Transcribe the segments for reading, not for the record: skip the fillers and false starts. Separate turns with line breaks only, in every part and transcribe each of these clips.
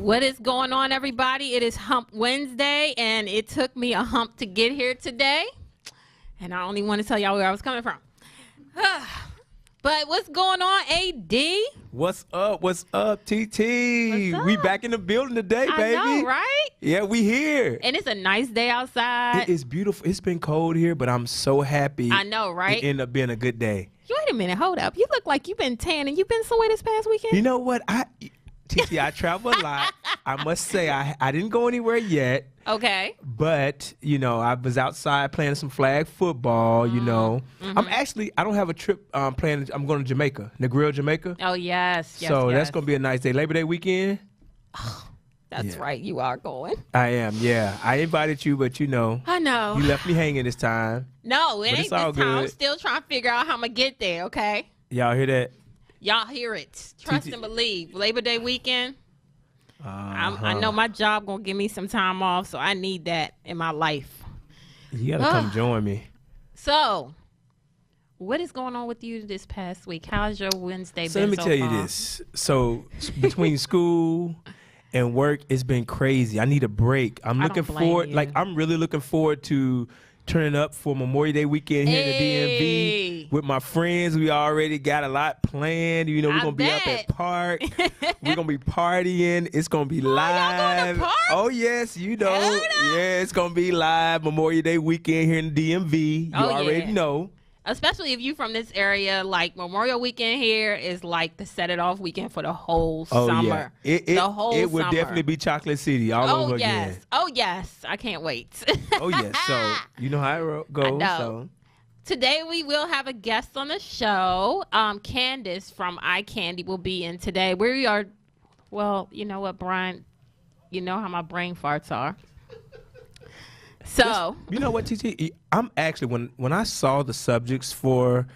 What is going on, everybody? It is Hump Wednesday, and it took me a hump to get here today. And I only want to tell y'all where I was coming from. But what's going on, AD?
What's up? What's up, TT?
What's up?
We back in the building today, baby.
I know, right?
Yeah, we here.
And it's a nice day outside.
It is beautiful. It's been cold here, but I'm so happy.
I know, right?
It ended up being a good day.
Wait a minute. Hold up. You look like you've been tanning. You've been somewhere this past weekend?
You know what? TT, I travel a lot. I must say, I didn't go anywhere yet.
Okay.
But, you know, I was outside playing some flag football, you know.
Mm-hmm.
I don't have a trip planned. I'm going to Jamaica, Negril, Jamaica.
Oh, yes.
So that's going to be a nice day. Labor Day weekend.
That's right. You are going.
I am, yeah. I invited you, but you know.
I know.
You left me hanging this time.
No, it
But
ain't
it's
this
all
time. I'm
good.
still trying to figure out how I'm going to get there, okay?
Y'all hear that?
Y'all hear it. Trust and believe. Labor Day weekend. I know my job going to give me some time off, so I need that in my life.
You got to come join me.
So, what is going on with you this past week? How's your Wednesday
So
been
let me tell you this. So between school and work, it's been crazy. I need a break. I'm
I
looking
don't blame
forward.
you.
Like, I'm really looking forward to turning up for Memorial Day weekend here in the
Hey.
DMV with my friends. We already got a lot planned. You know, we're
I
going to be up
bet.
at Park. We're going to be partying. It's going to be live.
y'all going to Park?
Oh, yes, you know.
Hold up.
Yeah, it's going to be live Memorial Day weekend here in the DMV. You
Oh,
already
yeah.
know.
Especially if you from this area, like Memorial Weekend here is like the set it off weekend for the whole
Oh,
summer.
yeah.
The whole
It would
summer.
definitely be Chocolate City all over
yes.
again.
Oh, yes. I can't wait.
Oh, yes. So, you know how it goes.
know.
So.
Today we will have a guest on the show. Candace from Eye Candy will be in today. We are, well, you know what, Brian? You know how my brain farts are. So
You know what, TT? I'm actually, when I saw the subjects for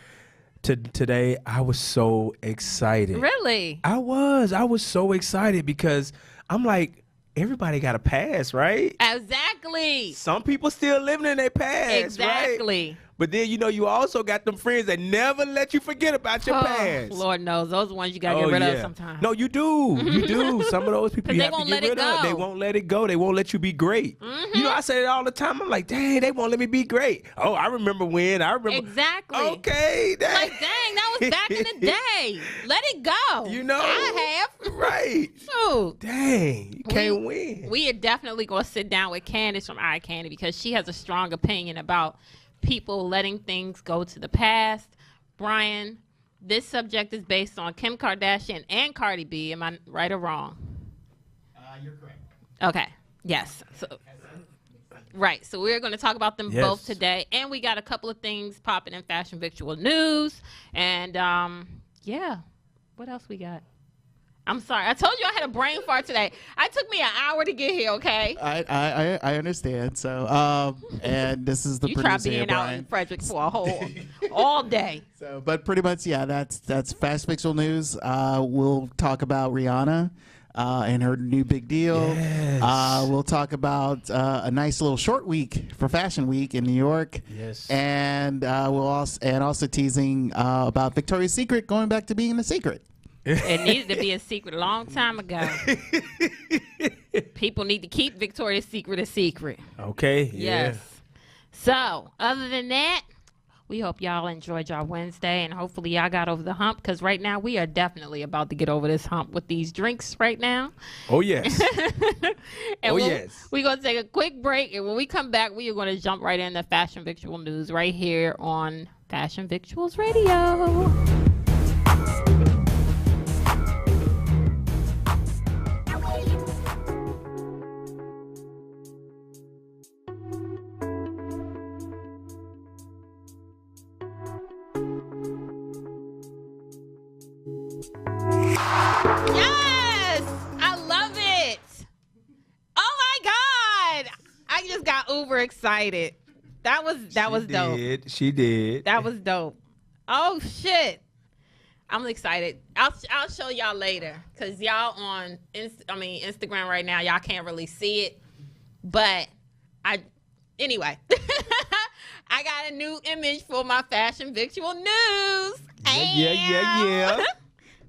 today, I was so excited.
really,
I was so excited because I'm like, everybody got a pass, right?
exactly,
Some people still living in their past, right?
exactly.
But then, you know, you also got them friends that never let you forget about your
Oh,
past.
Lord knows those are the ones you gotta get rid of sometimes.
No, you do. You do. Some of those people
'Cause
you
they
have to
won't
get
let it
rid of.
go.
They won't let it go. They won't let you be great. You know, I say it all the time. I'm like, dang, they won't let me be great. Oh, I remember when. I remember.
Exactly.
Okay. Dang.
Like, dang, that was back in the day. Let it go.
You know.
I have.
Right.
Shoot.
Dang. You can't win.
We are definitely going to sit down with Candace from Eye Candy because she has a strong opinion about people letting things go to the past. Brian, this subject is based on Kim Kardashian and Cardi B. Am I right or wrong?
You're correct.
Okay. Yes. So, right. So we're going to talk about them
Yes.
both today. And we got a couple of things popping in fashion victual news. And, yeah. What else we got? I'm sorry. I told you I had a brain fart today. It took me an hour to get here, okay?
I understand. So and this is the
You try
producer here,
being out
Brian.
in Frederick for a whole all day.
So, but pretty much, yeah. That's fast fictional news. We'll talk about Rihanna and her new big deal.
Yes.
We'll talk about a nice little short week for Fashion Week in New York.
Yes.
And we'll also teasing about Victoria's Secret going back to being a secret.
It needed to be a secret a long time ago. People need to keep Victoria's Secret a secret.
Okay.
Yes.
Yeah.
So, other than that, we hope y'all enjoyed y'all Wednesday, and hopefully y'all got over the hump, because right now we are definitely about to get over this hump with these drinks right now.
Oh, yes.
And
yes.
We're going to take a quick break, and when we come back, we are going to jump right into Fashion Victual News right here on Fashion Victuals Radio. Yes! I love it. Oh my God. I just got uber excited. That was dope.
She did.
That was dope. Oh shit. I'm excited. I'll show y'all later, cause y'all on Instagram right now. Y'all can't really see it, but anyway. I got a new image for my Fashion Victual News.
Yeah.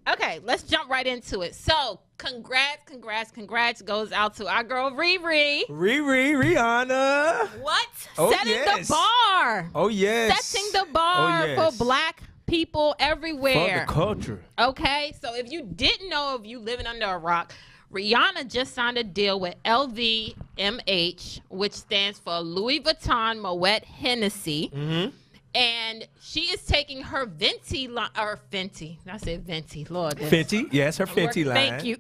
Okay, let's jump right into it. So congrats goes out to our girl Riri.
Rihanna.
What?
Oh,
Setting
yes.
the bar.
Oh yes.
Setting the bar
Oh, yes.
for black people everywhere.
For the culture.
Okay, so if you didn't know, if you living under a rock, Rihanna just signed a deal with LVMH, which stands for Louis Vuitton Moet Hennessy.
Mm-hmm.
And she is taking her Fenty line, or Fenty. I said Fenty, Lord.
Fenty, yes, her Fenty line.
Thank you.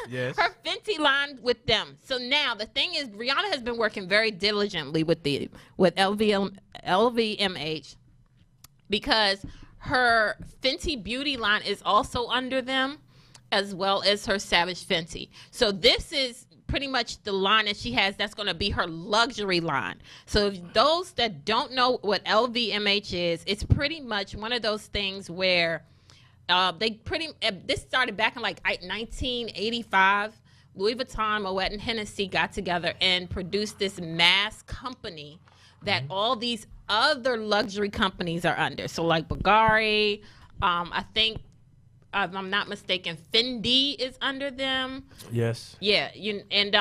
Yes.
Her Fenty line with them. So now the thing is, Rihanna has been working very diligently with LVMH because her Fenty beauty line is also under them, as well as her Savage Fenty. So this is pretty much the line that she has that's going to be her luxury line. So if those that don't know what LVMH is, it's pretty much one of those things where this started back in like 1985. Louis Vuitton, Moet, and Hennessy got together and produced this mass company that all these other luxury companies are under. So like Bulgari, I think, if I'm not mistaken, Fendi is under them.
Yes.
Yeah, and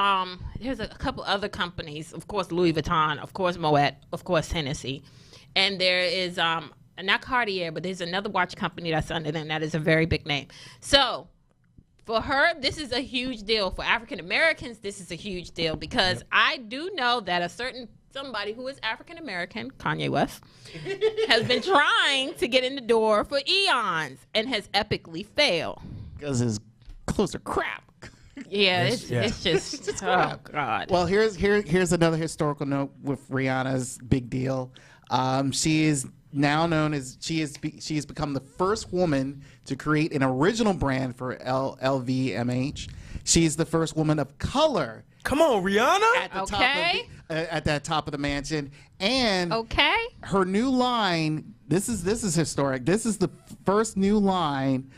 there's a couple other companies. Of course, Louis Vuitton. Of course, Moet. Of course, Hennessy. And there is not Cartier, but there's another watch company that's under them. That is a very big name. So for her, this is a huge deal. For African Americans, this is a huge deal because I do know that somebody who is African American, Kanye West, has been trying to get in the door for eons and has epically failed.
Because his clothes are crap.
Yeah, it's just oh God.
Well, here's another historical note with Rihanna's big deal. She is now known as she has become the first woman to create an original brand for LVMH. She's the first woman of color.
Come on, Rihanna.
At that top of the mansion, and
her
new line. This is historic. This is the first new line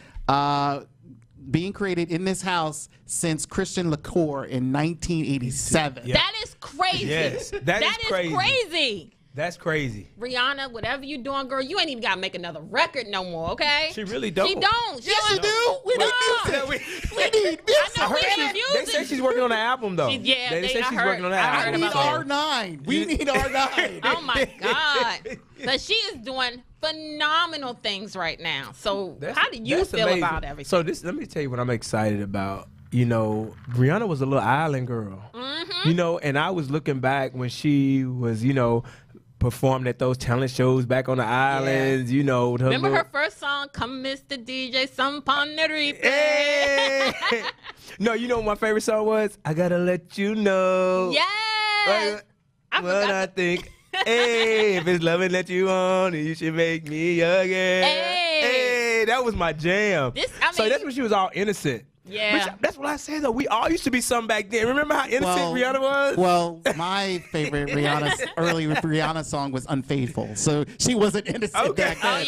being created in this house since Christian Lacroix in 1987.
Yeah.
That is crazy.
Yes, that is crazy. That's crazy.
Rihanna, whatever you doing, girl, you ain't even got to make another record no more, okay?
She really don't.
She don't.
Yes, she do. We need music. We need music.
I know we need music.
They say she's working on an album, though.
They
say she's working on an album.
We need R9. We need R9.
Oh, my God. But she is doing phenomenal things right now. So how do you feel
amazing.
about everything?
So let me tell you what I'm excited about. You know, Rihanna was a little island girl. Mm-hmm. You know, and I was looking back when she was, performed at those talent shows back on the islands,
Remember her first song, Come Mr. DJ, Some Pon the Replay?
Hey. No, you know what my favorite song was? I Gotta Let You Know.
Yes.
I think. Hey, if it's loving that you want, you should make me again. Hey, that was my jam. So that's when she was all innocent.
Yeah.
Which, that's what I said, though. We all used to be some back then. Remember how innocent Rihanna was?
Well, my favorite early Rihanna song was Unfaithful. So she wasn't innocent back then.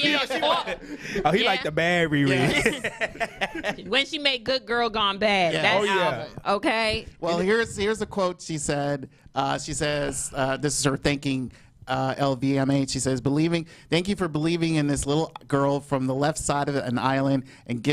He liked the bad Riri.
Yeah. When she made Good Girl Gone Bad. Yeah. That album. Okay.
Well, here's a quote she said. She says, this is her thanking LVMH. She says, thank you for believing in this little girl from the left side of an island and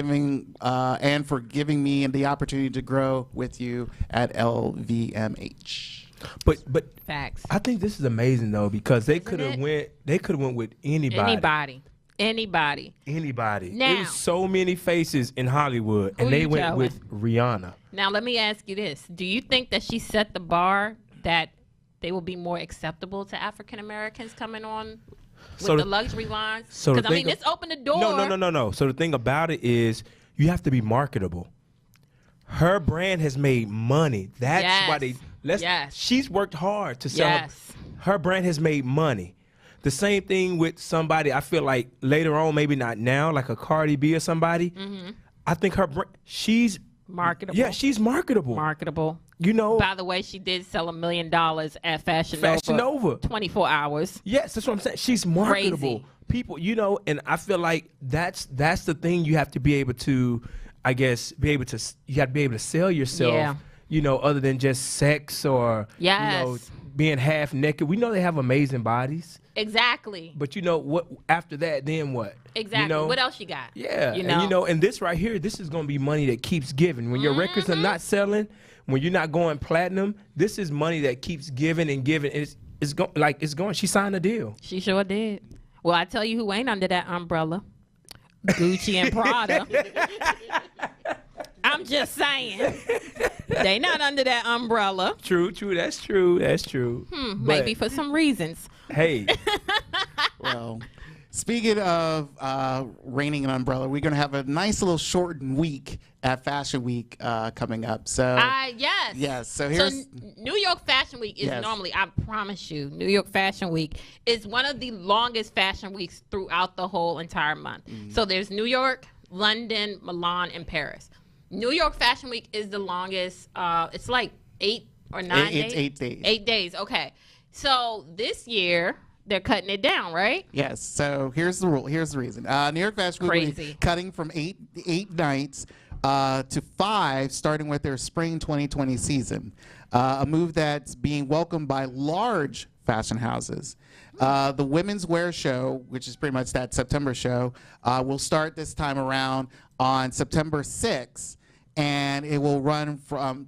for giving me the opportunity to grow with you at LVMH.
But
facts.
I think this is amazing though, because they could have went with anybody.
Anybody.
Now, there's so many faces in Hollywood, and they went with Rihanna.
Now let me ask you this: do you think that she set the bar that they will be more acceptable to African Americans coming on with the luxury lines? Because I mean, it's opened the door.
No. So the thing about it is, you have to be marketable. Her brand has made money. That's why she's worked hard to sell. Her brand has made money. The same thing with somebody. I feel like later on, maybe not now, like a Cardi B or somebody. Mm-hmm. I think she's
marketable.
Yeah, she's marketable.
By the way, she did sell $1 million at Fashion Nova. 24 hours.
Yes, that's what I'm saying. She's marketable.
Crazy.
People, and I feel like that's the thing you have to be able to, I guess, you got to be able to sell yourself. Yeah. Other than just sex or being half naked. We know they have amazing bodies.
Exactly.
But you know what? After that, then what?
Exactly.
You know?
What else you got?
Yeah.
You know?
And this right here, this is going to be money that keeps giving. When your records are not selling, when you're not going platinum, this is money that keeps giving and giving. It's going. She signed a deal.
She sure did. Well, I tell you who ain't under that umbrella. Gucci and Prada. I'm just saying. They not under that umbrella.
True. That's true.
Maybe for some reasons.
Hey.
Well, speaking of raining an umbrella, we're going to have a nice little shortened week at Fashion Week coming up. So
yes.
Yes. So here's
New York Fashion Week is normally, I promise you, New York Fashion Week is one of the longest fashion weeks throughout the whole entire month. So there's New York, London, Milan, and Paris. New York Fashion Week is the longest. It's like 8 or 9 days.
8 days.
8 days. Okay. So this year they're cutting it down, right?
Yes. So here's the rule. Here's the reason. New York Fashion Week will be cutting from eight nights to 5, starting with their spring 2020 season. A move that's being welcomed by large fashion houses. The Women's Wear Show, which is pretty much that September show, will start this time around on September 6th. And it will run from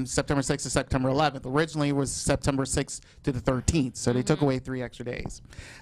September 6th to September 11th. Originally, it was September 6th to the 13th, so they took away 3 extra days.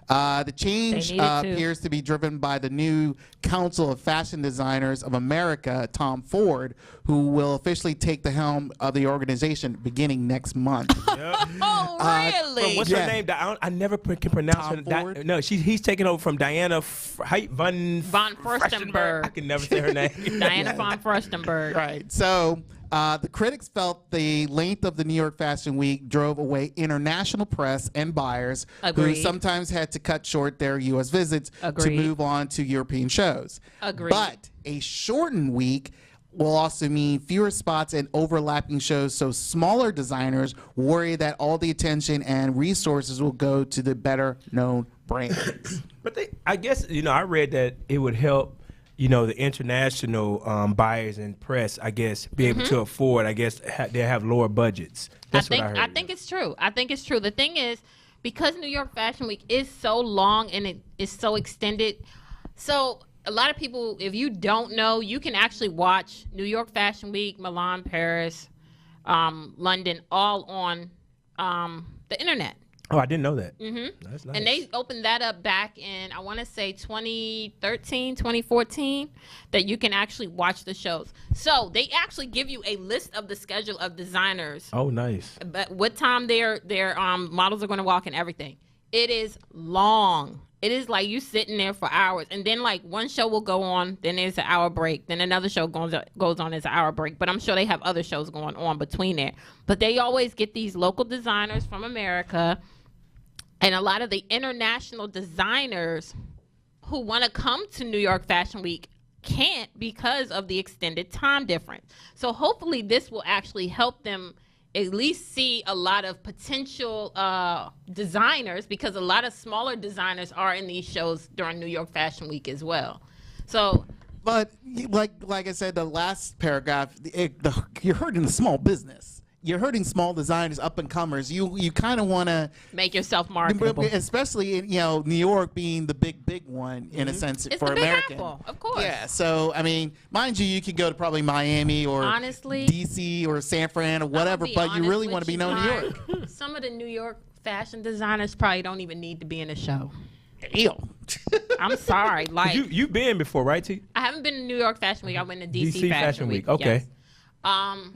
The change appears to be driven by the new Council of Fashion Designers of America, Tom Ford, who will officially take the helm of the organization beginning next month.
Oh, really?
What's her name? I never can pronounce
Tom
her.
Ford?
No, he's taking over from Diana von
Furstenberg.
I can never say her name.
Diana von Furstenberg.
Right. So the critics felt the length of the New York Fashion Week drove away international press and buyers who sometimes had to cut short their U.S. visits to move on to European shows. But a shortened week will also mean fewer spots and overlapping shows, so smaller designers worry that all the attention and resources will go to the better-known brands.
But I guess, I read that it would help the international buyers and press, I guess, be able to afford, I guess, they have lower budgets. That's what I heard.
I think it's true. The thing is, because New York Fashion Week is so long and it is so extended, so a lot of people, if you don't know, you can actually watch New York Fashion Week, Milan, Paris, London, all on the internet.
Oh, I didn't know that.
That's nice. And they opened that up back in, I want to say 2013, 2014, that you can actually watch the shows. So they actually give you a list of the schedule of designers.
Oh, nice.
But what time their models are going to walk and everything. It is long. It is like you sitting there for hours. And then like one show will go on, then there's an hour break. Then another show goes on as an hour break. But I'm sure they have other shows going on between there. But they always get these local designers from America. And a lot of the international designers who want to come to New York Fashion Week can't because of the extended time difference. So hopefully this will actually help them at least see a lot of potential designers, because a lot of smaller designers are in these shows during New York Fashion Week as well. So,
but like I said, the last paragraph, you're hurting the small business. You're hurting small designers, up and comers. You kind of want to
make yourself marketable,
especially in New York being the big one in a sense
it's
for
the
American.
Big Apple, of course.
Yeah. So I mean, mind you could go to probably Miami or
honestly
DC or San Fran or whatever, but you really want to be known in New York.
Some of the New York fashion designers probably don't even need to be in the show.
Ew.
I'm sorry. Like
you've been before, right, T?
I haven't been to New York Fashion Week. I went to DC Fashion Week.
Okay.
Yes.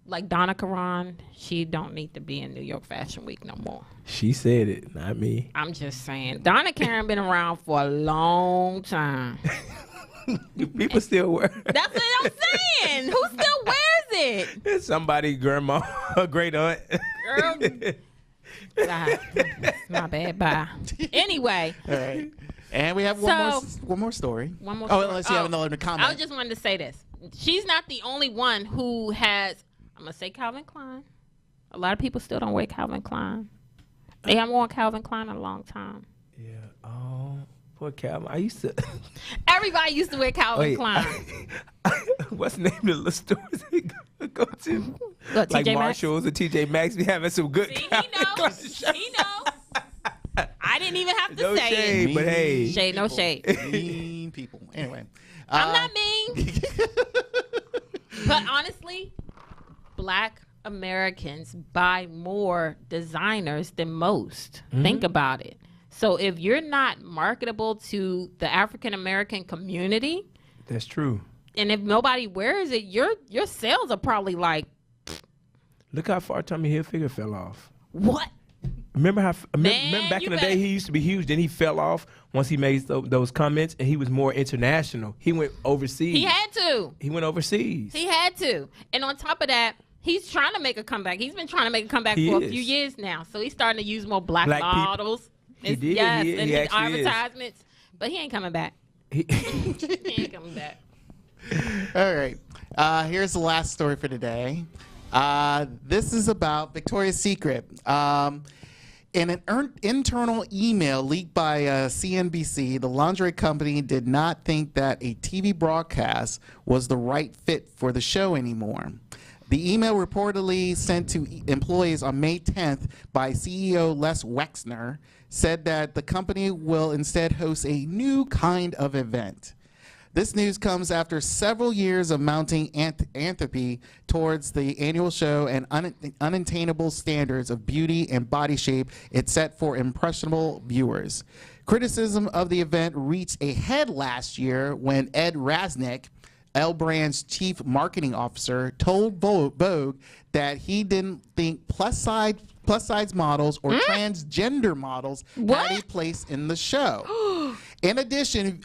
Like Donna Karan, she don't need to be in New York Fashion Week no more.
She said it, not me.
I'm just saying. Donna Karan been around for a long time.
People still wear it.
That's what I'm saying. Who still wears it?
It's somebody, grandma, a great aunt.
Girl. My bad. Bye. Anyway.
All right. And we have one more story.
One more story.
Unless you have another comment.
I just wanted to say this. She's not the only one who has, I'm going to say Calvin Klein. A lot of people still don't wear Calvin Klein. They haven't worn Calvin Klein in a long time.
Yeah. Oh, poor Calvin. I used to.
Everybody used to wear Calvin Klein.
What's the name of the stores they go to?
Look,
like
TJ
Marshalls and TJ Maxx be having some good.
See, he knows. He knows. I didn't even have to
no
say
shade,
it.
But hey,
shade, no shade.
Mean people. Anyway,
I'm not mean. But honestly, Black Americans buy more designers than most. Think about it. So if you're not marketable to the African American community,
that's true.
And if nobody wears it, your sales are probably like.
Look how far Tommy Hilfiger fell off.
What?
Remember back in the day he used to be huge. Then he fell off once he made those comments, and he was more international. He went overseas.
He had to.
He went overseas.
He had to. And on top of that, he's trying to make a comeback. He's been trying to make a comeback for a few years now. So he's starting to use more black models.
He did.
Yes,
he
and his
actually
advertisements. Is. But he ain't coming back. He ain't coming back.
All right. Here's the last story for today. This is about Victoria's Secret. In an internal email leaked by CNBC, the lingerie company did not think that a TV broadcast was the right fit for the show anymore. The email reportedly sent to employees on May 10th by CEO Les Wexner said that the company will instead host a new kind of event. This news comes after several years of mounting antipathy towards the annual show and unattainable standards of beauty and body shape it set for impressionable viewers. Criticism of the event reached a head last year when Ed Rasnick, L Brand's chief marketing officer, told Vogue that he didn't think plus size models or transgender models had a place in the show. In addition,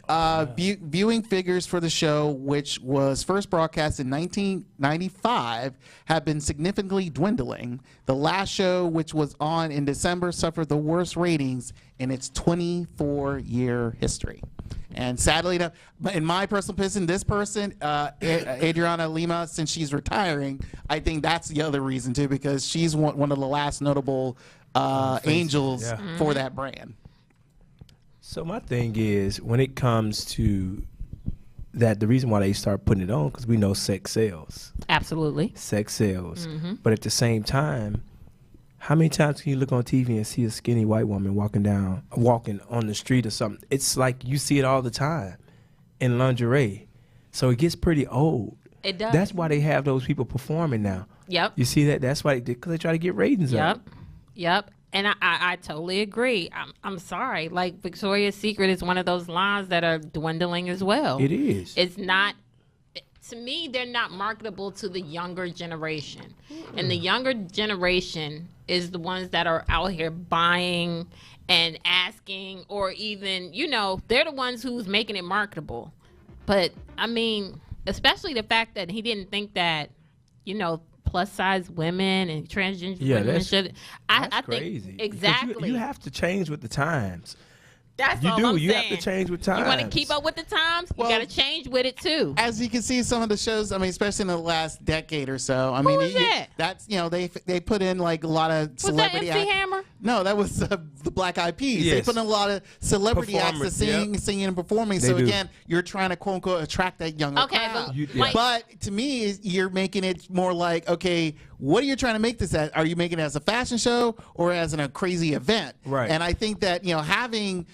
viewing figures for the show, which was first broadcast in 1995, have been significantly dwindling. The last show, which was on in December, suffered the worst ratings in its 24-year history. And sadly enough, in my personal opinion, this person, Adriana Lima, since she's retiring, I think that's the other reason too, because she's one of the last notable angels for that brand.
So my thing is, when it comes to that, the reason why they start putting it on, because we know sex sells.
Absolutely.
Sex sells. But at the same time, how many times can you look on TV and see a skinny white woman walking on the street or something? It's like you see it all the time in lingerie. So it gets pretty old.
It does.
That's why they have those people performing now.
Yep.
You see that? That's why because they try to get ratings up.
Yep. And I totally agree. I'm sorry. Like, Victoria's Secret is one of those lines that are dwindling as well.
It is.
It's not. To me, they're not marketable to the younger generation. And the younger generation is the ones that are out here buying and asking, or even, they're the ones who's making it marketable. But, I mean, especially the fact that he didn't think that, plus size women and transgender women should. I
crazy.
Think exactly.
You have to change with the times.
That's all I'm saying.
You have to change with times.
You want to keep up with the times? You got to change with it too.
As you can see, some of the shows, I mean, especially in the last decade or so. I mean, that's they put in like a lot of celebrity.
Was that MC Hammer?
No, that was the Black Eyed Peas.
Yes.
They put in a lot of celebrity acts to singing and performing. So again, you're trying to quote unquote attract that younger crowd. But to me, you're making it more like, okay, what are you trying to make this as? Are you making it as a fashion show or as a crazy event?
Right.
And I think that having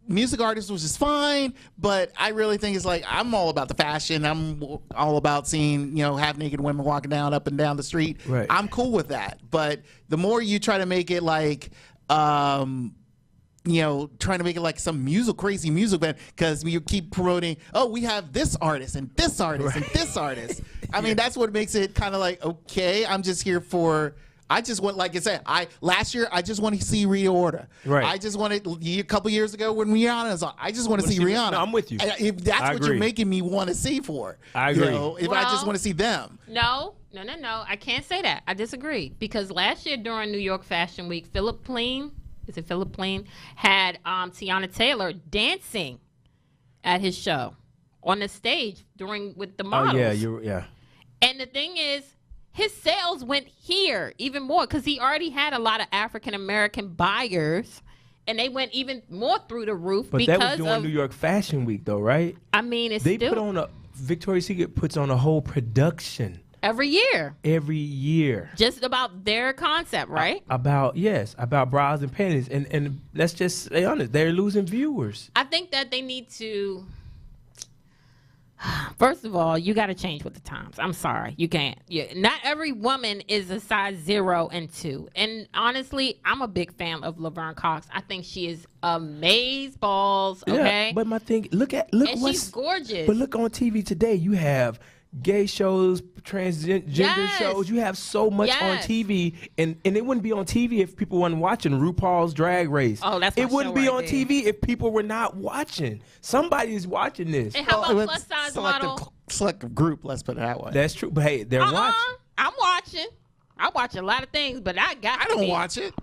music artists, which is fine, but I really think it's like, I'm all about the fashion. I'm all about seeing, half naked women walking up and down the street.
Right.
I'm cool with that. But the more you try to make it like, trying to make it like some crazy music band, because you keep promoting, we have this artist and this artist and this artist. I mean, that's what makes it kind of like, okay, I'm just here for. I just want, like I said, last year I just want to see Rita Ora.
Right.
I just wanted a couple years ago when Rihanna was on. I just want to see Rihanna.
No, I'm with you.
If that's what you're making me want to see for.
I agree.
If I just want to see them.
No. I can't say that. I disagree, because last year during New York Fashion Week, Philip Plein had Tiana Taylor dancing at his show on the stage with the models.
Oh yeah,
And the thing is, his sales went here even more because he already had a lot of African American buyers, and they went even more through the roof.
But
because
that was during New York Fashion Week, though, right?
I mean,
Victoria's Secret puts on a whole production.
Every year.
Every year.
Just about their concept, right?
About bras and panties. And let's just stay honest, they're losing viewers.
I think that they need to, first of all, you got to change with the times. I'm sorry. You can't. Not every woman is a size 0 and 2. And honestly, I'm a big fan of Laverne Cox. I think she is amazeballs, okay?
Yeah, but my thing, look
and she's gorgeous.
But look on TV today, you have gay shows, transgender shows. You have so much on TV, and it wouldn't be on TV if people weren't watching RuPaul's Drag Race.
Oh, that's
it wouldn't be on TV if people were not watching. Somebody's watching this.
And how about plus size model?
Selective group. Let's put it that way.
That's true, but hey, they're watching.
I'm watching. I watch a lot of things, but I
don't watch it.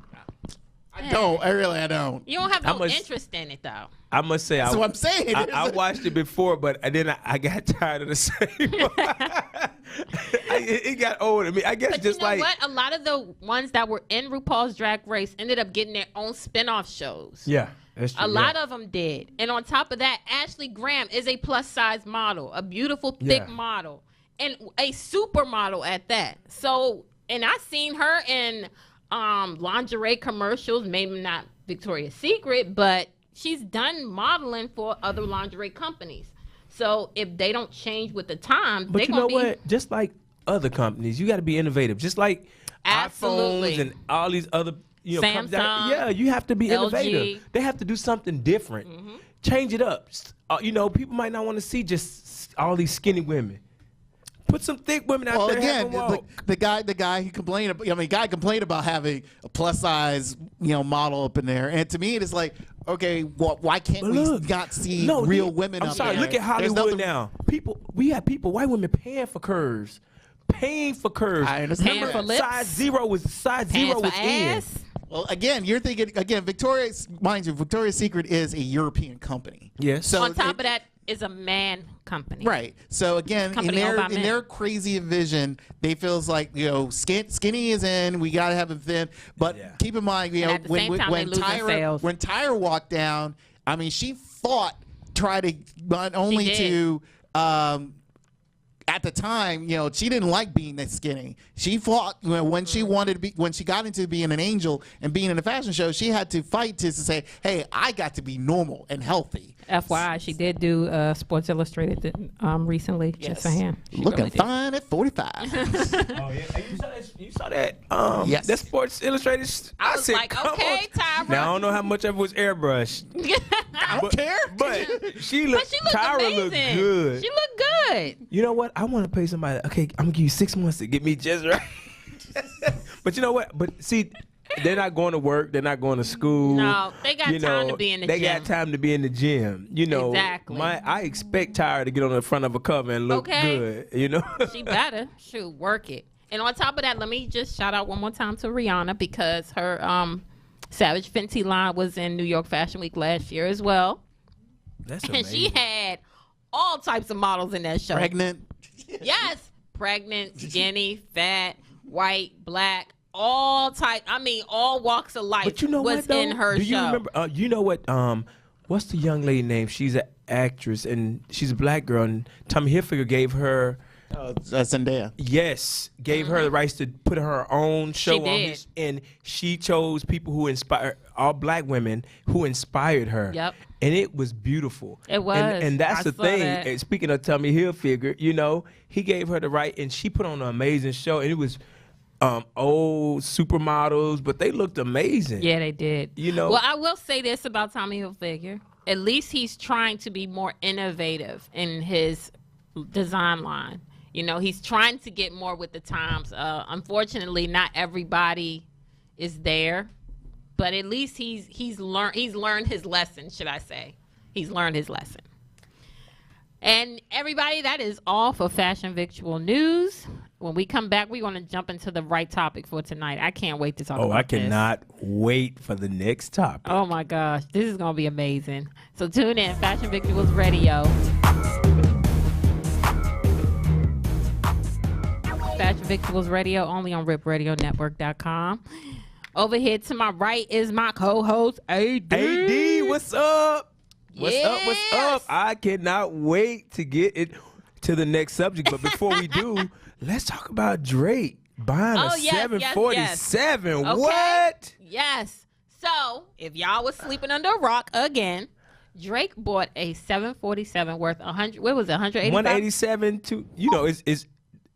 I don't. I don't.
You don't have no interest in it, though.
I must say,
that's what I'm saying.
I watched it before, but then I got tired of the same. It got old to me. I guess
but
just
you know
like
what? A lot of the ones that were in RuPaul's Drag Race ended up getting their own spin-off shows.
Yeah, that's true.
A lot of them did. And on top of that, Ashley Graham is a plus-size model, a beautiful, thick model, and a supermodel at that. So, and I seen her in lingerie commercials, maybe not Victoria's Secret, but she's done modeling for other lingerie companies. So if they don't change with the times,
but you know what? Just like other companies, you got to be innovative. Just like iPhones and all these other,
Samsung,
you have to be
LG.
innovative. They have to do something different. Change it up. People might not want to see just all these skinny women. Put some thick women out there.
Again, the guy he complained about. Guy complained about having a plus size, model up in there. And to me, it is like, okay, why can't we not see real women up there?
Look at Hollywood now. White women paying for curves. I understand.
Paying for lips.
Size zero was in.
Well, again, you're thinking Victoria's Secret is a European company.
Yes.
So on top of that is a man company.
Right. So again, in their crazy vision, they feels like skinny is in. We gotta have it thin. But keep in mind, when Tyra walked down, she tried to not only to. At the time, she didn't like being that skinny. She fought when she got into being an angel and being in a fashion show. She had to fight to say, "Hey, I got to be normal and healthy."
FYI, she did do Sports Illustrated recently.
Yes.
Just saying,
looking fine at 45.
Oh yeah, you saw that?
Yes.
That Sports Illustrated.
I was like, okay, Tyra.
Now I don't know how much of it was airbrushed.
I don't care.
But she looked.
Tyra
amazing. Looked good.
She looked good.
You know what? I want to pay somebody. Okay, I'm gonna give you 6 months to get me just right. But you know what? But see, they're not going to work. They're not going to school.
No, they got time to be in the gym.
They got time to be in the gym.
Exactly.
I expect Tyra to get on the front of a cover and look good.
She better. Shoot, work it. And on top of that, let me just shout out one more time to Rihanna because her Savage Fenty line was in New York Fashion Week last year as well.
That's amazing.
And she had all types of models in that show.
Pregnant.
Yes. Pregnant, skinny, fat, white, black, all walks of life.
But you know
was
what,
in her show.
Do you remember? You know what? What's the young lady name? She's an actress and she's a black girl. And Tommy Hilfiger gave her.
Zendaya.
Yes, gave her the rights to put her own show on, and she chose people who inspired all black women who inspired her.
Yep.
And it was beautiful.
It was.
And that's the thing.
That.
And speaking of Tommy Hilfiger, he gave her the right, and she put on an amazing show. And it was old supermodels, but they looked amazing.
Yeah, they did.
Well, I will say this about Tommy Hilfiger. At least he's trying to be more innovative in his design line. He's trying to get more with the times. Unfortunately, not everybody is there, but at least he's learned his lesson, should I say. He's learned his lesson. And everybody, that is all for Fashion Victual News. When we come back, we're going to jump into the right topic for tonight. I can't wait to talk about this.
I cannot wait for the next topic.
Oh, my gosh. This is going to be amazing. So tune in, Fashion Victuals Radio. Fashion Victuals Radio, only on RipRadioNetwork.com. Over here to my right is my co-host, AD.
AD, what's up? What's up? I cannot wait to get it. to the next subject. But before we do, let's talk about Drake buying a 747.
Yes. Okay.
What?
Yes. So if y'all was sleeping under a rock again, Drake bought a 747 worth 100. What was it? 185.
187 to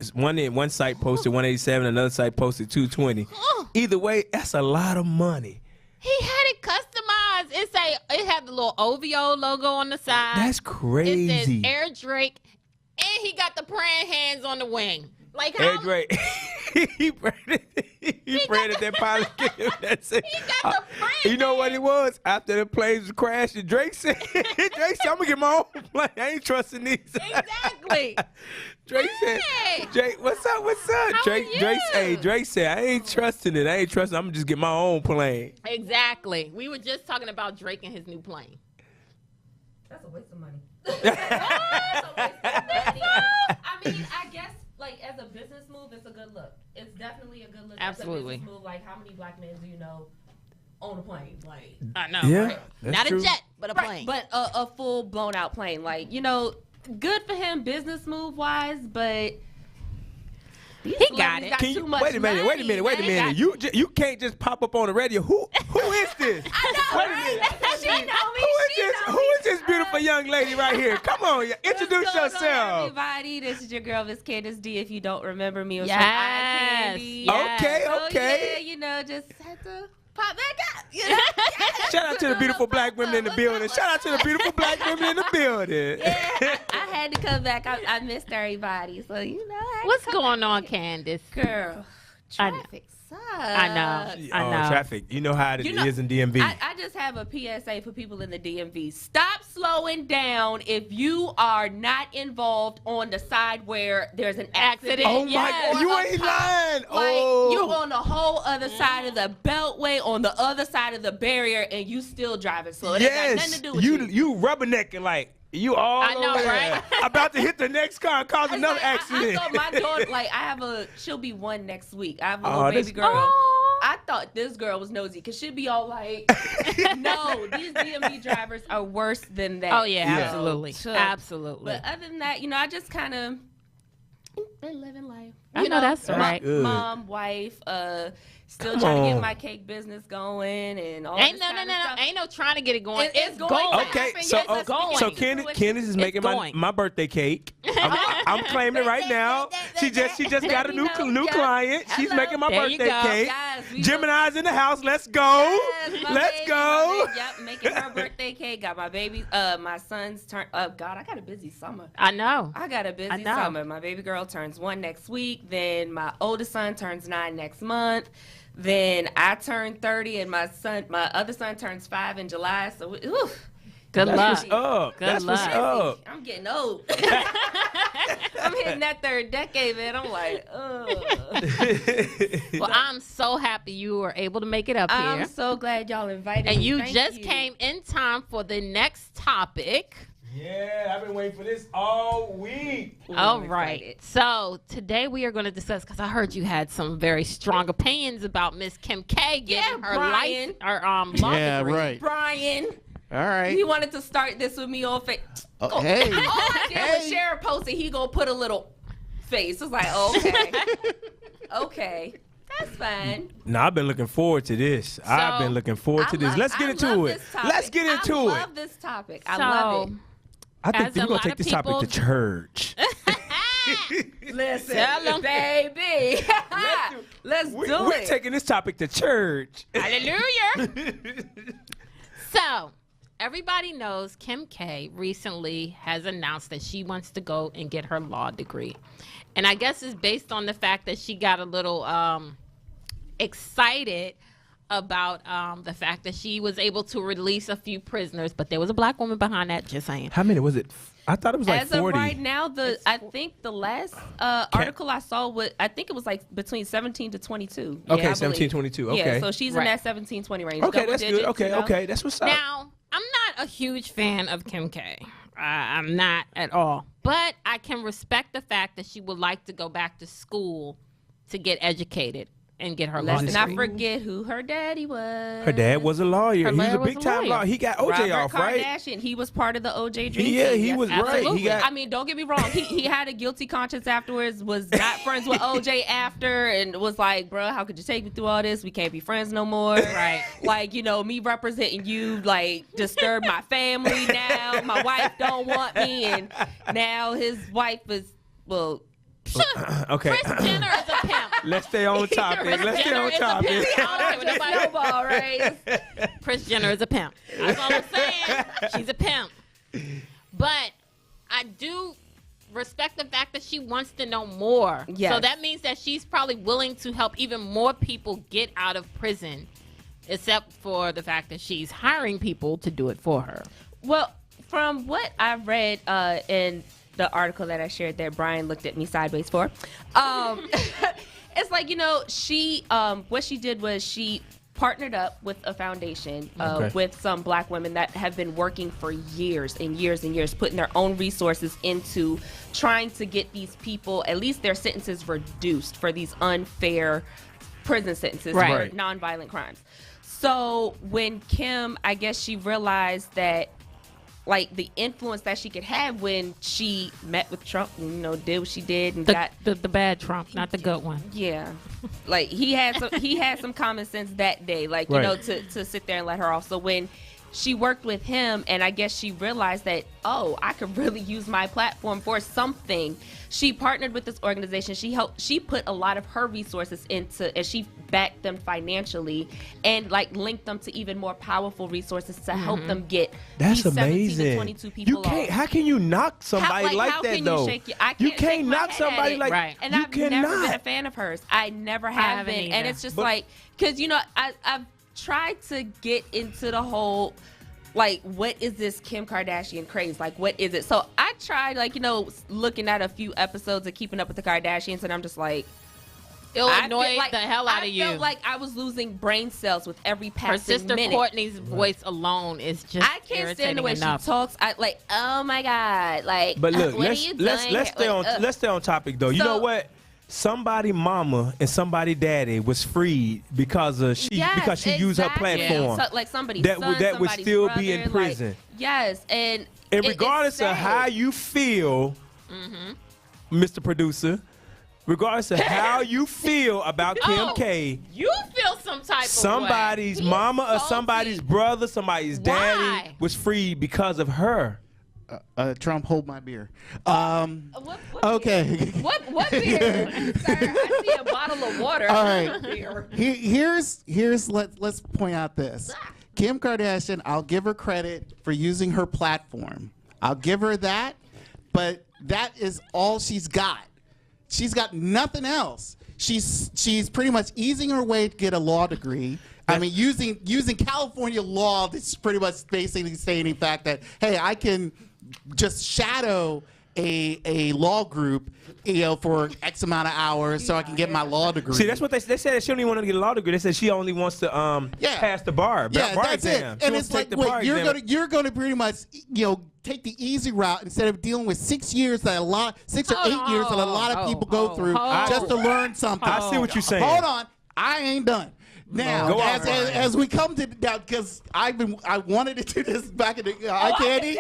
it's one site posted 187, another site posted 220. Either way, that's a lot of money.
He had it customized. It had the little OVO logo on the side.
That's crazy.
It says Air Drake, and he got the praying hands on the wing. Like how?
Air Drake. he branded that pilot. That's it.
He got the praying.
You know what it was? After the planes crashed, Drake said, "I'm gonna get my own plane. I ain't trusting these."
Exactly.
Drake said, "Drake, what's up? What's up?" Drake said, "I ain't trusting it. I'm gonna just get my own plane."
Exactly. We were just talking about Drake and his new plane.
That's a waste of money. I mean, I guess like as a business move, it's a good look. It's definitely a good look.
Absolutely.
As a business move, like how many black men do you know own a plane? Like
I know.
Yeah,
right?
that's
Not
true.
a jet, but a plane.
but a full blown out plane. Like good for him business move wise, but
He got it.
Too much
wait a minute.
money.
You can't just pop up on the radio. Who is this?
I know,
Wait a
right?
minute.
She know me.
Who is this beautiful young lady right here? Come on, introduce
What's going on,
yourself.
everybody, this is your girl, Miss Candace D. If you don't remember me, it was
Yes.
from Eye Candy.
Yes.
Okay.
So, yeah, just had to pop back up.
Shout out to the beautiful black women in the building. Shout out to the beautiful black women in the building.
Yeah, I had to come back. I missed everybody, so I had
What's
to come
going
back.
on, Candace?
Girl?
I know.
Traffic sucks.
I know.
Traffic. You know how it is in DMV.
I just have a PSA for people in the DMV. Stop slowing down if you are not involved on the side where there's an accident.
Oh my God, you ain't lying.
Like, you're on the whole other side of the beltway, on the other side of the barrier, and you still driving slow. It ain't got nothing to do with you.
You rubbernecking like you all
I know,
over there.
right?
About to hit the next car and cause
It's
another
like,
accident.
I thought my daughter, she'll be 1 next week. I have a
Oh,
little
that's-
baby girl.
Oh.
I thought this girl was nosy because she'd be all like, no, these DMV drivers are worse than that.
Oh yeah,
Yeah.
absolutely,
So-
absolutely.
But other than that, I just kind of been living life.
I know that's right.
Good.
Mom, wife, still
Come
trying to
on.
get my cake business going and all
Ain't
this
no,
kind of stuff.
ain't no trying to get it going.
It's going
going.
to
Okay,
happen.
so
Yes, it's going.
Candace is making
going.
my birthday cake. I'm claiming it right now. She just got a new client. She's
Hello.
making my
There you
birthday
go.
cake.
Yes, we
Gemini's in the house. Let's go.
Yes, my
Let's
baby,
go.
Yep, making her birthday cake. Got my baby, my son's turn. Oh God, I got a busy summer.
I know.
I got a busy
know.
summer. My baby girl turns 1 next week. Then my oldest son turns 9 next month. Then I turn 30, and my other son turns 5 in July. So, oof.
Good luck.
What's up?
Good
That's what's
luck.
up.
I'm getting old. I'm hitting that 3rd decade, man. I'm like, ugh.
Well, I'm so happy you were able to make it up here,
I'm so glad y'all invited me.
and you
Thank
just
you.
came in time for the next topic.
Yeah, I've been waiting for this all week.
Ooh,
All
I'm
right.
excited.
So today we are going to discuss, because I heard you had some very strong opinions about Miss Kim K getting her
Brian.
law
Yeah,
degree.
right.
Brian,
All right.
he wanted to start this with me on Facebook.
Oh, hey.
All I did was share a post, and he gonna put a little face. It's like, okay, okay, that's fine.
No, I've been looking forward to this. I've been looking forward to this. Let's get into it. Let's get into
I
it.
love this topic. I love it.
I think
As
we're
a
going
lot
to take
of
this topic
people-
to church.
Listen,
Tell 'em.
baby, let's do
We're
it.
taking this topic to church.
Hallelujah. So, everybody knows Kim K recently has announced that she wants to go and get her law degree. And I guess it's based on the fact that she got a little excited about the fact that she was able to release a few prisoners, but there was a black woman behind that, just saying.
How many was it? I thought it was like
As
40.
of right now, I think the last article I saw I think it was like between 17 to 22.
Okay,
Yeah, I
17,
believe.
22. Okay.
Yeah, so she's
Right.
in that 17, 20 range.
Okay,
Double
that's
digits,
good. Okay,
you know?
okay. That's what's up.
Now, I'm not a huge fan of Kim K. I'm not at all. But I can respect the fact that she would like to go back to school to get educated. and get her law
Let's
degree.
not forget who her daddy was.
Her dad was a lawyer.
Her
He was
dad
a
was a
big time
lawyer.
lawyer. He got OJ
Robert
off, right?
Kardashian. He was part of the OJ dream
Yeah,
team.
he was right.
Absolutely.
He got-
I mean, don't get me wrong. He had a guilty conscience afterwards. Was not friends with OJ after, and was like, "Bro, how could you take me through all this? We can't be friends no more."
Right.
Like, you know, me representing you like disturbed my family. Now my wife don't want me, and now his wife is
Okay.
Kris Jenner is a pimp.
Let's stay on topic.
Kris
Let's stay
Jenner
on
is a
topic.
pimp. I don't give a nobody-
snowball, right?
Kris Jenner is a pimp. That's all I'm saying. She's a pimp. But I do respect the fact that she wants to know more.
Yes.
So that means that she's probably willing to help even more people get out of prison, except for the fact that she's hiring people to do it for her.
Well, from what I read in the article that I shared that Brian looked at me sideways for, it's like, you know, she what she did was she partnered up with a foundation with some black women that have been working for years and years and years, putting their own resources into trying to get these people, at least their sentences reduced for these unfair prison sentences
Right.
for nonviolent crimes. So when Kim, I guess she realized that, like, the influence that she could have when she met with Trump and, you know, did what she did and got
The bad Trump, not the good one.
yeah, like he had some common sense that day, like, you
Right.
know, to sit there and let her off. So when she worked with him, and I guess she realized that, oh, I could really use my platform for something. She partnered with this organization. She put a lot of her resources into, and she backed them financially, and like linked them to even more powerful resources to help them get
That's
these 17
amazing.
to 22 people
You can't.
off.
How can you knock somebody like
how
that
can
though?
You shake I
You
can't
can't
shake my
knock
head at
somebody
it.
like
Right.
And
you
I've never been a
cannot.
fan of hers. I never have
haven't
been. And
either.
it's just
But-
like, because, you know, I've tried to get into the whole, like, what is this Kim Kardashian craze? Like, what is it? So I tried, like, you know, looking at a few episodes of Keeping Up with the Kardashians, and I'm just like,
It'll
I
annoy
feel like-
the hell out of you.
I felt like I was losing brain cells with every passing
Her sister
minute.
Courtney's voice alone is just
I can't stand the way
enough.
she talks. I like, oh my god, like.
But look,
what are
let's
you
let's
doing
let's
here?
stay on
Like, ugh.
let's stay on topic though. You
So-
know what? Somebody mama and somebody daddy was freed because of because she used her
exactly.
platform.
So, like somebody's
That
son,
would
somebody's
still
brother,
be in
like,
prison.
yes, and
And
it's
regardless of
sad.
how you feel, Mr. Producer, regardless of how you feel about Kim
Oh,
K,
You feel some type
somebody's
of way.
mama or
Salty.
somebody's brother, somebody's daddy
Why?
was freed because of her.
Trump, hold my beer.
What
Okay.
what beer? Sir, I see a bottle of water.
All right. Here's let's point out this. Kim Kardashian, I'll give her credit for using her platform. I'll give her that, but that is all she's got. She's got nothing else. She's pretty much easing her way to get a law degree. I mean, using California law that's pretty much basically stating the fact that, hey, I can just shadow a law group, you know, for X amount of hours so I can get my law degree.
See, that's what they said. That she don't even want to get a law degree. They said she only wants to pass the bar.
Yeah,
bar
that's
exam.
it.
She
And
wants
it's
to take
like,
the bar
wait, you're
exam.
gonna pretty much, you know, take the easy route instead of dealing with 6 years that 6 or 8 years that a lot of people go through just to learn something.
I see what you're saying.
Hold on, I ain't done. Now,
Go on,
as we come to now, because I wanted to do this back in the eye candy.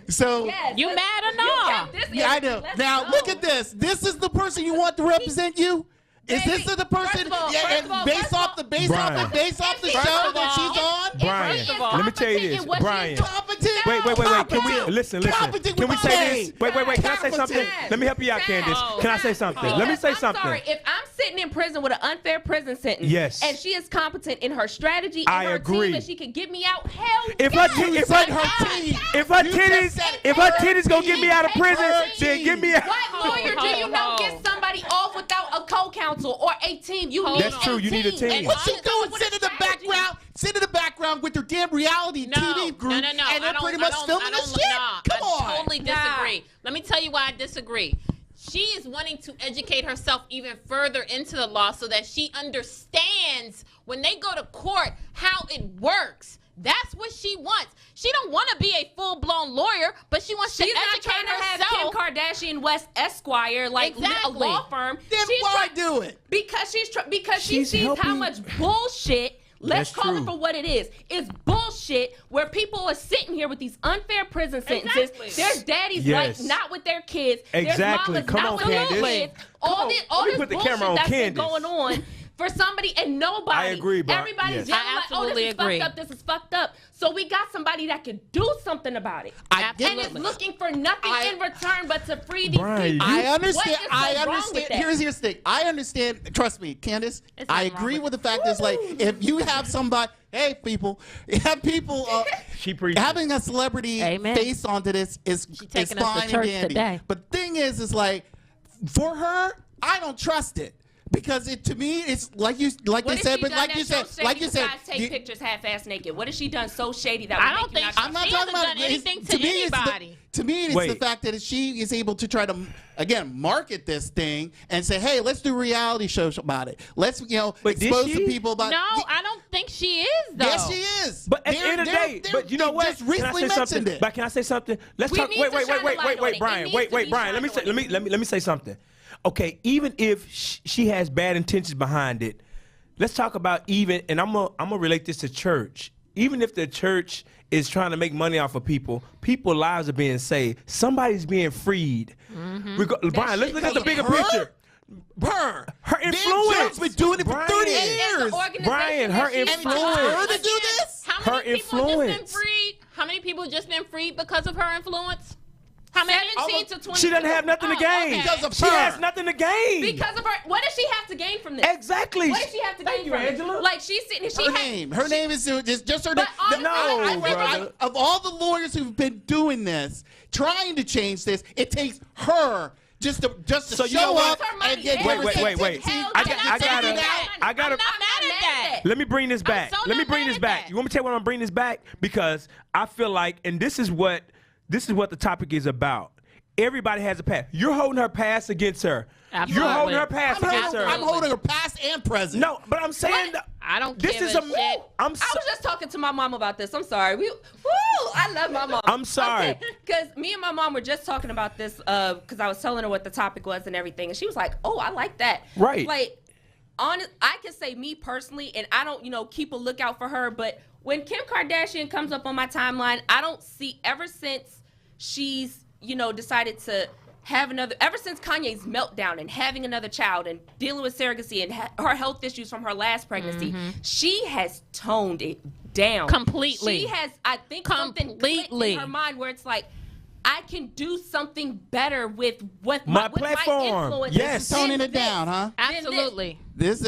So
You mad or not?
yeah, I know. Now look at this. This is the person you want to represent you. Is this the person? Based off the show that she's on.
Brian,
First of
let
all,
me tell you this, Brian.
Competent.
Wait. Can we listen?
Competent
Can we
with
say
my
this?
name.
Wait. Can I say something?
Competent.
Let me help you out, Candace. Can I say something? Let me say
I'm
something.
sorry, if I'm sitting in prison with an unfair prison sentence,
Yes.
and she is competent in her strategy and
I
her
agree.
team, and she can get me out, hell
If
yes.
her titties gonna get me out of prison, then get me out.
What lawyer do you know get somebody off without a co-counsel or a team? You need
That's true, you need a team.
And
What she
honestly,
doing?
with a
Sit in the
strategy.
background. Sit in the background with her damn reality TV group, and they're pretty much filming the shit. Come on.
I totally disagree. Let me tell you why I disagree. She is wanting to educate herself even further into the law so that she understands when they go to court how it works. That's what she wants. She don't want to be a full-blown lawyer, but she wants to educate herself.
She's not trying to have Kim Kardashian West Esquire, like a law firm.
Then why do it?
Because she sees how much bullshit. Let's call it for what it is. It's bullshit where people are sitting here with these unfair prison sentences.
Exactly.
There's daddies like not with their kids.
Exactly.
There's mamas
Come
not
on,
with their
Candace.
kids. All this bullshit that's been going on for somebody and nobody.
I agree, bro.
Everybody's
Yes.
yelling like, oh, this is fucked up, this is fucked up. So we got somebody that could do something about it. And is looking for nothing in return but to free these people.
I understand.
I understand.
Here's the thing. I understand. Trust me, Candace. I agree with the fact that like if you have somebody, hey people, having a celebrity face onto this is fine and dandy. But the thing is like for her, I don't trust it. Because to me, it's like they said, but like you said,
take pictures half-ass naked. What has she done so shady that
I don't think
I'm not talking about
anything to anybody.
To me, it's the fact that she is able to try to market this thing and say, hey, let's do reality shows about it. Let's expose the people about.
No, I don't think she is though.
Yes, she is.
But at the end of the day, but you know what?
Just recently mentioned it.
But can I say something? Let's talk. Wait, Brian. Brian. Let me say something. Okay, even if she has bad intentions behind it, let's talk about and I'm gonna relate this to church. Even if the church is trying to make money off of people's lives are being saved. Somebody's being freed. Brian, let's look at the bigger picture. Her influence.
Been doing it for 30 years.
Brian, her influence.
Her to do this?
How many people just been freed? How many people just been freed because of her influence? How many?
17 to 20.
She doesn't have nothing to gain.
Okay. Because of
she
her.
has nothing to gain.
Because of her. What does she have to gain from this?
Exactly.
What does she have to gain from
Angela.
it? Like she's sitting.
Her name is just her name.
brother.
Of all the lawyers who've been doing this, trying to change this, it takes her just to show up and get.
Wait. I gotta.
I'm not mad at that.
Let me bring this back.
So
Let me
not
bring
mad
this
at
back.
that.
You want me to tell you why I'm bringing this back? Because I feel like, and this is what the topic is about. Everybody has a past. You're holding her past against her.
Absolutely.
You're holding her past against her.
I'm holding her past and present.
No, but I'm saying
I don't
this
give
is
a
a
shit.
I was just talking to my mom about this. I'm sorry. I love my mom.
I'm sorry.
Because me and my mom were just talking about this because I was telling her what the topic was and everything. And she was like, oh, I like that.
Right.
Like, I can say me personally, and I don't, keep a lookout for her. But when Kim Kardashian comes up on my timeline, I don't see, ever since she's, decided to ever since Kanye's meltdown and having another child and dealing with surrogacy and her health issues from her last pregnancy, she has toned it down
completely.
She has, I think, something clicked in her mind where it's like, I can do something better with my
platform.
My influence.
Yes,
toning it down, huh?
Absolutely.
There's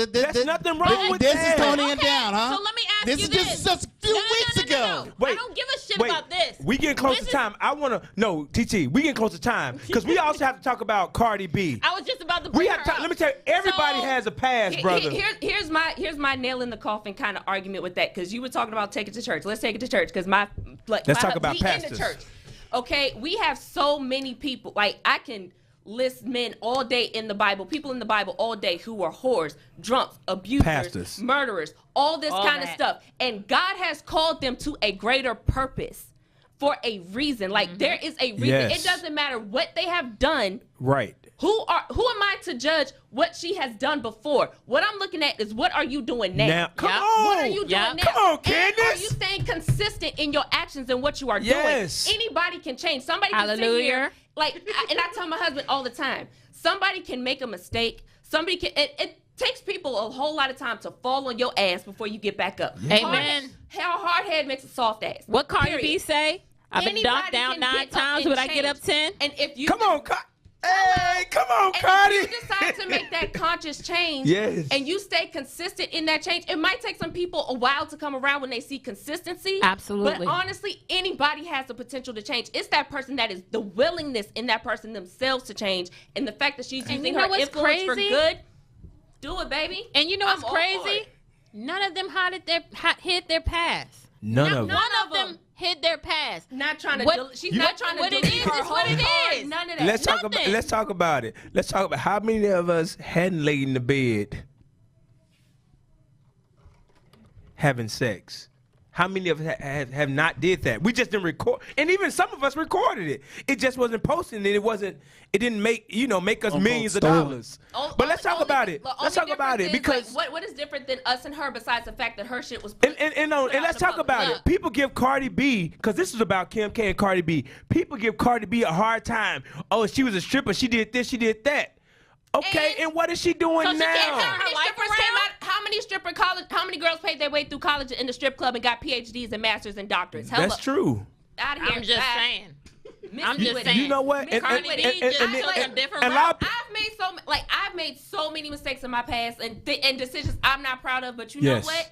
nothing wrong with
this
that.
is toning it down, huh?
So let me ask you
this.
this.
This is just a few weeks ago.
Wait,
I don't give a shit about this.
We getting close to time. I want to TT. We getting close to time because we also have to talk about Cardi B.
I was just about to bring her up.
Let me tell you, everybody has a past, brother.
Here's my nail in the coffin kind of argument with that, because you were talking about take it to church. Let's take it to church, because
let's talk about pastors.
In the church. Okay, we have so many people. Like, I can list men all day in the Bible, people in the Bible all day who are whores, drunks, abusers,
pastors,
murderers, all this kind of stuff. And God has called them to a greater purpose for a reason. Like, there is a reason.
Yes.
It doesn't matter what they have done.
Right.
Who am I to judge what she has done before? What I'm looking at is, what are you doing now?
Come on.
What are you doing now?
Come on, Candace.
And are you staying consistent in your actions and what you are doing? Anybody can change. Somebody can sit here, and I tell my husband all the time, somebody can make a mistake. Somebody can, it takes people a whole lot of time to fall on your ass before you get back up.
Yeah. Amen.
Hard head makes a soft ass.
What Cardi B say? I've been dunked down 9 times. Would I get up 10?
And if you
come on, Cardi.
If you decide to make that conscious change, and you stay consistent in that change, it might take some people a while to come around when they see consistency.
Absolutely.
But honestly, anybody has the potential to change. It's that person that is the willingness in that person themselves to change, and the fact that she's using her influence for good. Do it, baby.
And you know what's crazy? None of them hid their past.
None of
them hid their past.
Not trying to. She's not trying to.
What it is what it is.
None of that.
Let's talk about it. Let's talk about how many of us hadn't laid in the bed having sex. How many of us have not did that? We just didn't record, and even some of us recorded it. It just wasn't posted, and it didn't make us millions of dollars. But let's talk about it. Let's talk about it because
like, what is different than us and her besides the fact that her shit was put,
and let's talk about it. People give Cardi B, because this is about Kim K and Cardi B. People give Cardi B a hard time. Oh, she was a stripper. She did this. She did that. Okay, and what is she doing now?
How many girls paid their way through college in the strip club and got PhDs and masters and doctorates?
That's true.
Out of here.
I'm just saying. I'm just saying.
You know what?
Cardi B just took a different route.
I've made so many mistakes in my past and decisions I'm not proud of. But you know what?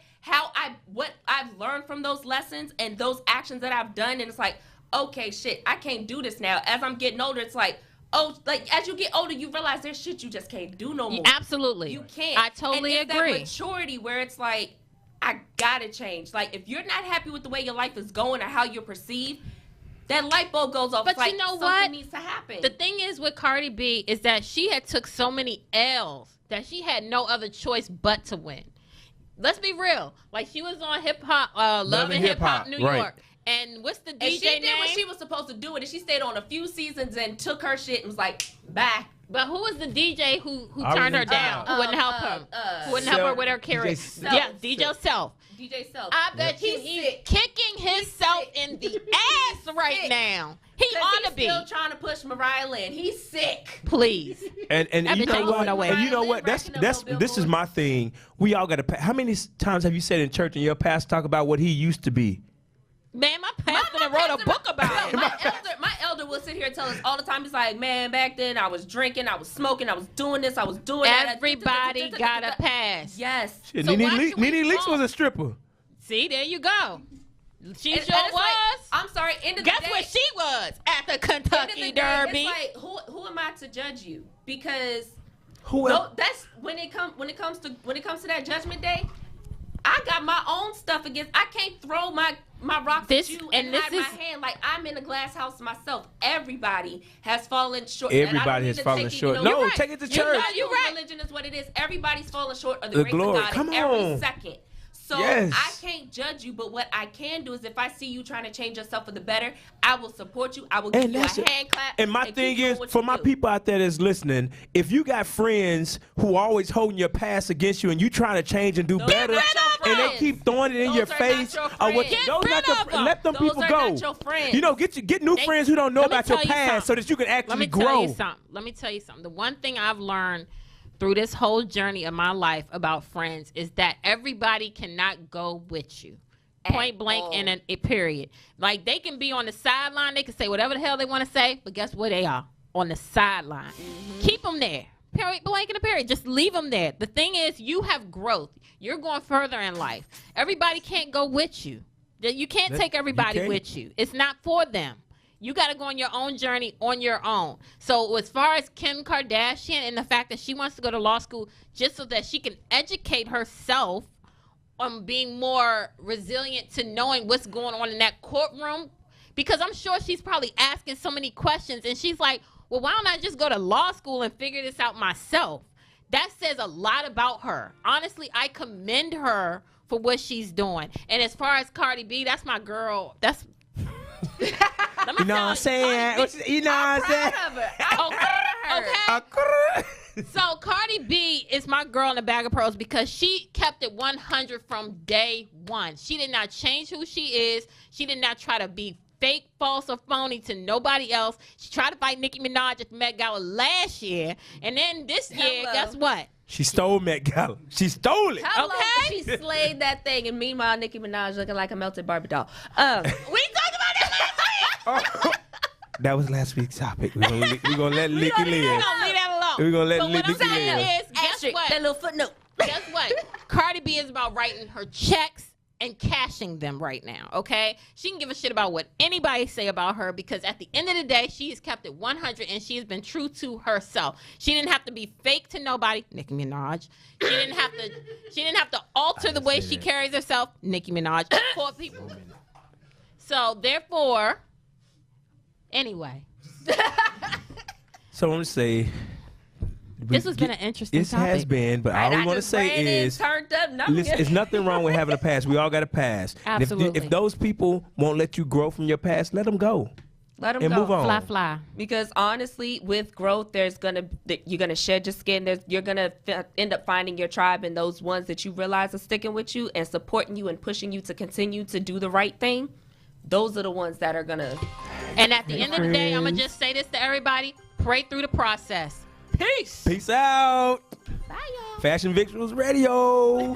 What I've learned from those lessons and those actions that I've done, and it's like, okay, shit, I can't do this now. As I'm getting older, it's like, oh, like as you get older, you realize there's shit you just can't do no more.
Absolutely.
You can't.
I totally agree.
That maturity where it's like, I gotta change. Like if you're not happy with the way your life is going or how you're perceived, that light bulb goes off.
But
like,
you know
something
what?
needs to happen.
The thing is with Cardi B is that she had took so many L's that she had no other choice but to win. Let's be real. Like she was on Hip Hop, Love and Hip Hop New York. And what's the DJ
and she did
name?
what she was supposed to do, and she stayed on a few seasons and took her shit and was like, bye.
But who was the DJ who turned her down? Who wouldn't help her? Who wouldn't help her with her career? Yeah, DJ Self.
DJ Self.
I bet you he's kicking himself in the ass right now. He ought to be.
He's still trying to push Mariah Lynn. He's sick.
Please.
And you know what? And you know what? This is my thing. We all got to. How many times have you said in church and your pastor talk about what he used to be?
Man, my pastor wrote a book about it.
My elder will sit here and tell us all the time. He's like, man, back then I was drinking, I was smoking, I was doing this, I was doing that.
Everybody got a pass.
Yes.
Shit, so Nene Leakes was a stripper.
See, there you go. She sure was.
Like, I'm sorry.
Guess what she was at the Kentucky Derby.
It's like, who am I to judge you? Because that's when it comes to that judgment day. I got my own stuff against. I can't throw my rocks at you and hide my hand. Like I'm in a glass house myself. Everybody has fallen short.
Everybody has fallen short. No, take it to church.
You're right. Religion is what it is. Everybody's falling short of the grace of God every second. So I can't judge you, but what I can do is if I see you trying to change yourself for the better, I will support you. I will give you a hand clap.
And my thing is, for my people out there that's listening, if you got friends who are always holding your past against you and you trying to change and do better, and they keep throwing it in your face, let them people go. You know, get new friends who don't know about your past so that you can actually grow.
Let me tell you something. The one thing I've learned through this whole journey of my life about friends is that everybody cannot go with you. Point blank in a period. Like they can be on the sideline, they can say whatever the hell they want to say, but guess where they are? On the sideline. Keep them there. Point blank in a period. Just leave them there. The thing is, you have growth. You're going further in life. Everybody can't go with you. You can't take everybody with you. It's not for them. You got to go on your own journey on your own. So as far as Kim Kardashian and the fact that she wants to go to law school just so that she can educate herself on being more resilient to knowing what's going on in that courtroom, because I'm sure she's probably asking so many questions and she's like, well, why don't I just go to law school and figure this out myself? That says a lot about her. Honestly, I commend her for what she's doing. And as far as Cardi B, that's my girl. That's
you know what I'm saying? You know what I'm saying?
Okay. So Cardi B is my girl in a bag of pearls because she kept it 100 from day one. She did not change who she is. She did not try to be fake, false, or phony to nobody else. She tried to fight Nicki Minaj at the Met Gala last year. And then this year, guess what?
She stole Met Gala. She stole it.
Hello, okay? She slayed that thing. And meanwhile, Nicki Minaj looking like a melted Barbie doll. We talked about that last week.
That was last week's topic. We're gonna let Nicki live.
We're gonna leave that alone.
We're gonna let
Nicki live.
What I'm saying is, guess what? That little footnote.
Guess what? Cardi B is about writing her checks and cashing them right now, okay? She can give a shit about what anybody say about her because at the end of the day, she's kept it 100 and she's been true to herself. She didn't have to be fake to nobody, Nicki Minaj. She didn't have to alter the way she carries herself, Nicki Minaj, for people. So therefore, anyway.
So I'm gonna say
This has been an interesting topic.
It has been, but all we want to say is it's nothing wrong with having a past. We all got a past.
Absolutely.
If those people won't let you grow from your past, let them go.
Let them
and
go.
Move on.
Fly.
Because honestly, with growth, you're gonna shed your skin. You're gonna end up finding your tribe and those ones that you realize are sticking with you and supporting you and pushing you to continue to do the right thing. Those are the ones that are gonna.
And at the end of the day, I'm gonna just say this to everybody: pray through the process. Peace.
Peace out.
Bye, y'all.
Fashion Victuals Radio.